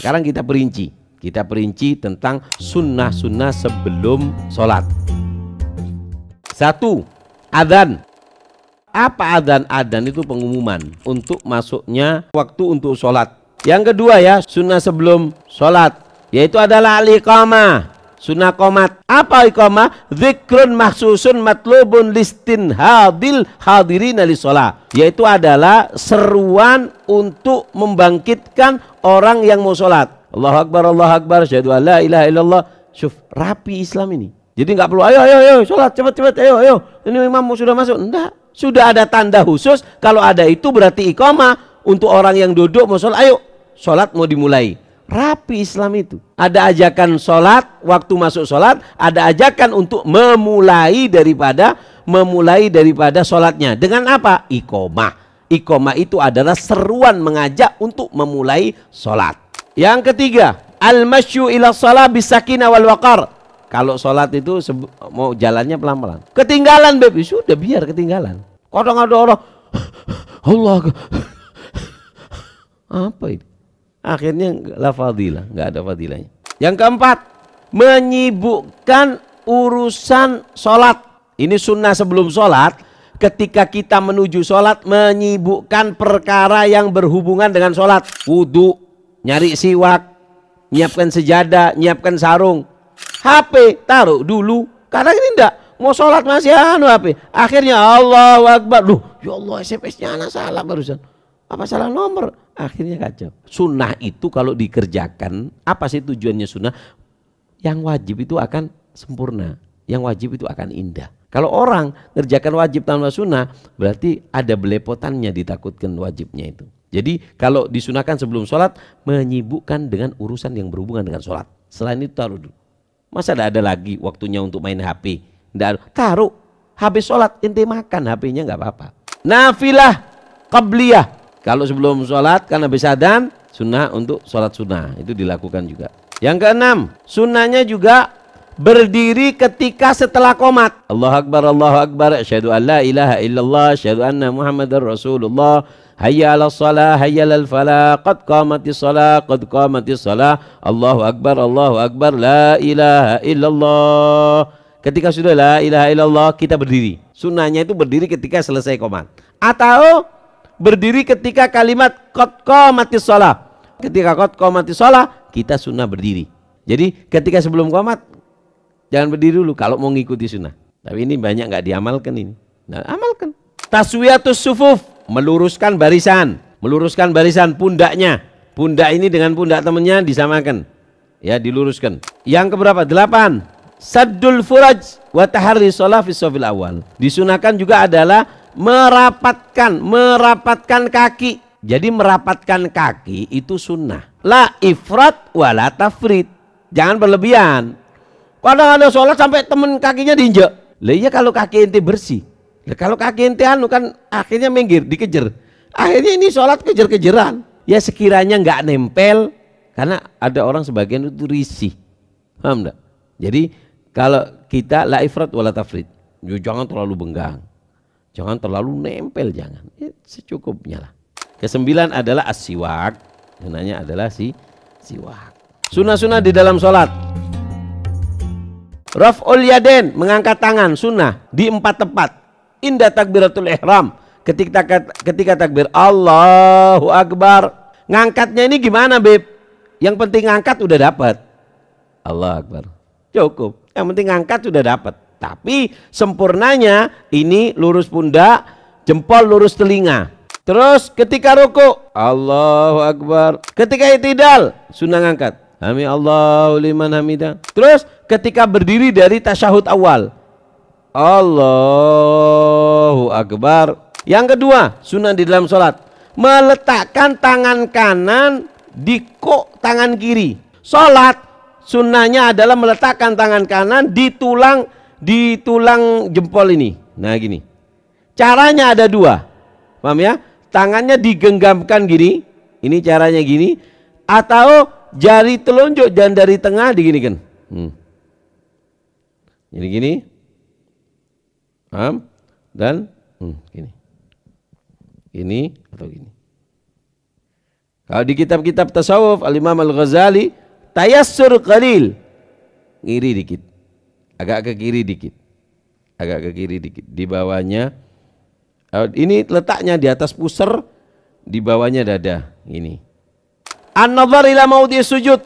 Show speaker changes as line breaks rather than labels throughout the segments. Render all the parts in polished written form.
Sekarang kita perinci. Kita perinci tentang sunnah-sunnah sebelum sholat. 1. Adzan. Apa adzan? Adzan itu pengumuman untuk masuknya waktu untuk sholat. Yang kedua ya, sunnah sebelum sholat, yaitu adalah al-iqamah, sunnah qomat. Apa iqamah? Zikrun mahsusun matlubun listin hadil hadirin sholat, yaitu adalah seruan untuk membangkitkan orang yang mau sholat. Allahu Akbar, syahadu an la ilaha illallah. Syuf, rapi Islam ini. Jadi nggak perlu ayo sholat cepat, ayo ini imam sudah masuk. Enggak, sudah ada tanda khusus. Kalau ada itu berarti iqamah untuk orang yang duduk mau sholat. Ayo sholat mau dimulai. Rapi Islam itu. Ada ajakan sholat waktu masuk sholat, ada ajakan untuk memulai daripada sholatnya. Dengan apa? Iqamah. Iqamah itu adalah seruan mengajak untuk memulai sholat. Yang ketiga, al-masyu ila shalah bisakinah wal waqar. Kalau sholat itu mau jalannya pelan-pelan. Ketinggalan baby, sudah biar ketinggalan. Kadang ada orang Allah apa itu? Akhirnya la fadilah, nggak ada fadilahnya. Yang keempat, menyibukkan urusan sholat. Ini sunnah sebelum sholat. Ketika kita menuju sholat, menyibukkan perkara yang berhubungan dengan sholat. Wudu, nyari siwak, nyiapkan sejadah, nyiapkan sarung. HP taruh dulu, karena ini enggak mau sholat masih HP. Akhirnya Allahu Akbar, loh ya Allah SMS-nya anak salah barusan, apa salah nomor, akhirnya kacau. Sunnah itu kalau dikerjakan, apa sih tujuannya sunnah? Yang wajib itu akan sempurna, yang wajib itu akan indah. Kalau orang ngerjakan wajib tanpa sunnah, berarti ada belepotannya, ditakutkan wajibnya itu. Jadi kalau disunahkan sebelum sholat, menyibukkan dengan urusan yang berhubungan dengan sholat. Selain itu taruh dulu. Masa ada lagi waktunya untuk main HP? Nggak, taruh. Habis sholat ente makan HP-nya nggak apa-apa. Nafilah qabliyah. Kalau sebelum sholat kan habis adzan, sunnah untuk sholat sunnah. Itu dilakukan juga. Yang keenam, sunnahnya juga berdiri ketika setelah qomat. Allahu Akbar, asyhadu an la ilaha illallah, asyhadu anna Muhammadar Rasulullah. Hayya 'alas shalah, hayya 'alal falah, qad qamatis shalah, Allahu Akbar, la ilaha illallah. Ketika sudah la ilaha illallah, kita berdiri. Sunnahnya itu berdiri ketika selesai qomat. Atau berdiri ketika kalimat qad qamatis shalah. Ketika qad qamatis shalah, kita sunnah berdiri. Jadi ketika sebelum qomat, jangan berdiri dulu kalau mau ngikuti sunnah. Tapi ini banyak nggak diamalkan ini. Nah, amalkan. Taswiyatus sufuf, meluruskan barisan pundaknya. Pundak ini dengan pundak temannya disamakan. Ya, diluruskan. Yang keberapa? 8. Saddul furaj wa taharri shalah fi shafil awal. Disunahkan juga adalah merapatkan kaki. Jadi merapatkan kaki itu sunnah. La ifrat wa la tafrit. Jangan berlebihan. Kadang ada sholat sampai temen kakinya diinjak. Lah iya kalau kaki ente bersih. Lah kalau kaki ente kan akhirnya minggir, dikejar. Akhirnya ini sholat kejar-kejaran. Ya sekiranya nggak nempel, karena ada orang sebagian itu risih. Paham enggak? Jadi kalau kita la ifrat wala tafrit. Jangan terlalu benggang. Jangan terlalu nempel, jangan. Secukupnya lah. Kesembilan adalah as-siwak. Sunnahnya adalah siwak. Sunnah-sunnah di dalam sholat. Raf'ul yadain, mengangkat tangan, sunnah di 4 tempat. Indah takbiratul ihram, ketika takbir Allahu Akbar. Ngangkatnya ini gimana Beb? Yang penting ngangkat udah dapat. Allahu Akbar, cukup. Yang penting ngangkat sudah dapat. Tapi sempurnanya ini lurus pundak, jempol lurus telinga. Terus ketika ruku Allahu Akbar. Ketika i'tidal sunnah ngangkat. Sami Allahu liman hamidah. Terus ketika berdiri dari tasyahud awal Allahu Akbar. Yang kedua sunnah di dalam sholat, meletakkan tangan kanan di kok tangan kiri. Sholat sunnahnya adalah meletakkan tangan kanan di tulang jempol ini. Nah gini. Caranya ada 2. Paham ya? Tangannya digenggamkan gini. Ini caranya gini. Atau jari telunjuk dan dari tengah diginikan. Jadi gini. Paham? Dan gini. Ini atau gini. Kalau di kitab-kitab tasawuf Al-Imam Al-Ghazali, tayassur qalil, ngiri dikit, agak ke kiri dikit, agak ke kiri dikit. Di bawahnya, ini letaknya di atas pusar, di bawahnya dada. Ini. An-nazar ila maudhi sujud.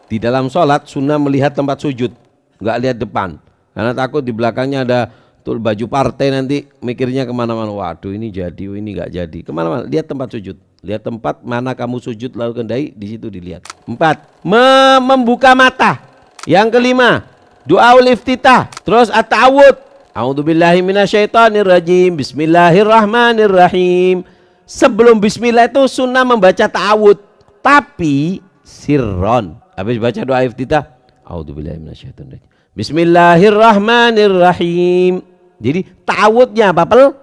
Di dalam sholat sunnah melihat tempat sujud, nggak lihat depan, karena takut di belakangnya ada tuh baju partai, nanti mikirnya kemana-mana. Waduh, ini jadi, ini nggak jadi. Kemana-mana, lihat tempat sujud, lihat tempat mana kamu sujud lalu kendai, di situ dilihat. 4. Membuka mata. Yang kelima, du'aul iftitah. Terus at-ta'awud. A'udzubillahi minasyaitonirrajim. Bismillahirrahmanirrahim. Sebelum bismillah itu sunnah membaca ta'awud, tapi sirron. Habis baca doa iftitah, a'udzubillahi minasyaitonirrajim, bismillahirrahmanirrahim. Jadi ta'awudnya apa?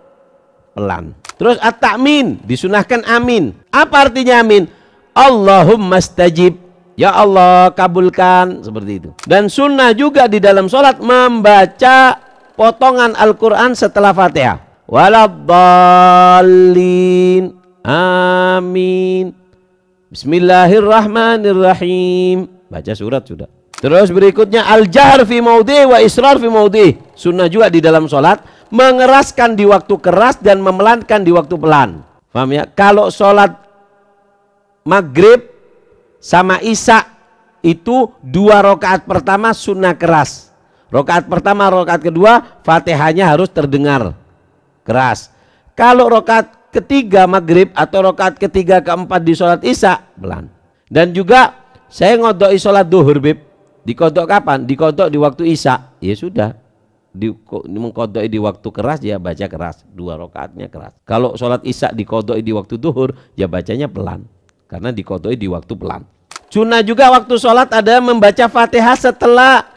Pelan. Terus at-ta'min, disunahkan amin. Apa artinya amin? Allahumma stajib, ya Allah kabulkan, seperti itu. Dan sunnah juga di dalam sholat membaca potongan Al-Quran setelah Fatihah. Waladdallin, amin, bismillahirrahmanirrahim. Baca surat sudah. Terus berikutnya al-jahr fi maudhi wa israr fi maudhi. Sunnah juga di dalam sholat mengeraskan di waktu keras dan memelankan di waktu pelan. Paham ya? Kalau sholat maghrib sama isya itu 2 rakaat pertama sunnah keras. Rakaat pertama, rakaat kedua Fatihahnya harus terdengar keras. Kalau rakaat ketiga maghrib atau rakaat ketiga keempat di sholat isya pelan. Dan juga saya ngodoi sholat duhur, Bib. Dikodok kapan? Dikodok di waktu isya. Ya sudah, mengkodok di waktu keras ya baca keras, 2 rakaatnya keras. Kalau sholat isya dikodok di waktu duhur ya bacanya pelan, karena dikodok di waktu pelan. Sunnah juga waktu sholat ada membaca Fatihah setelah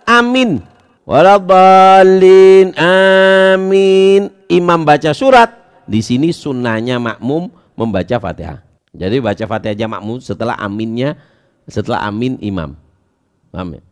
amin. Waladdallin, amin. Imam baca surat, di sini sunnahnya makmum membaca Fatihah. Jadi baca Fatihah makmum setelah aminnya, setelah amin imam. Paham ya?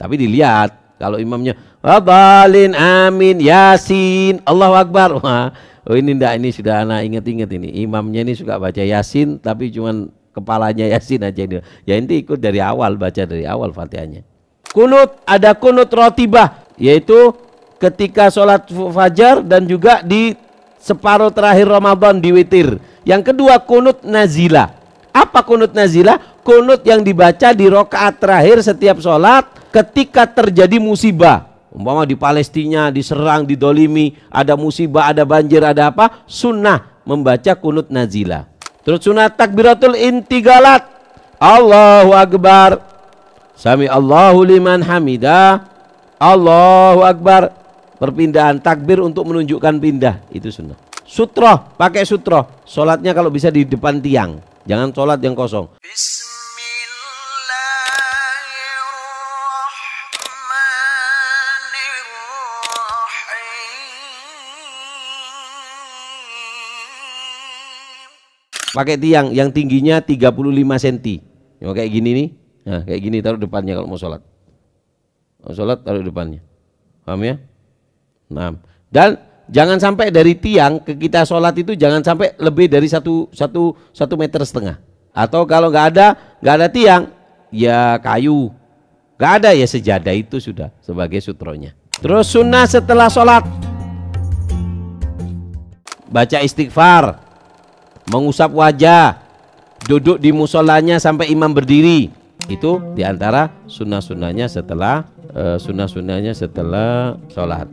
Tapi dilihat kalau imamnya waladdallin, amin, yasin, Allahu Akbar. Wah, oh ini enggak, ini sudah anak ingat-ingat ini. Imamnya ini suka baca yasin tapi cuman kepalanya yasin aja ini. Ya inti ikut dari awal, baca dari awal Fatihahnya. Kunut, ada kunut rotibah, yaitu ketika sholat fajar dan juga di separuh terakhir Ramadan di witir. Yang kedua kunut nazilah. Apa kunut nazilah? Kunut yang dibaca di rakaat terakhir setiap sholat ketika terjadi musibah. Umpama di Palestina diserang, didolimi, ada musibah, ada banjir, ada apa, sunnah membaca kunut nazilah. Terus sunnah takbiratul intigalat, Allahu Akbar, Sami Allahu liman hamidah, Allahu Akbar. Perpindahan takbir untuk menunjukkan pindah, itu sunnah. Sutroh, pakai sutroh. Sholatnya kalau bisa di depan tiang, jangan sholat yang kosong. Pakai tiang yang tingginya 35 cm. Ya, kayak gini nih. Nah, kayak gini taruh depannya kalau mau sholat. Mau sholat taruh depannya. Paham ya? Nah, dan jangan sampai dari tiang ke kita sholat itu jangan sampai lebih dari 1,5 meter. Atau kalau nggak ada tiang, ya kayu. Nggak ada ya sejadah, itu sudah sebagai sutronya. Terus sunnah setelah sholat, baca istighfar, mengusap wajah, duduk di musolanya sampai imam berdiri. Itu diantara sunnah-sunnahnya setelah sholat.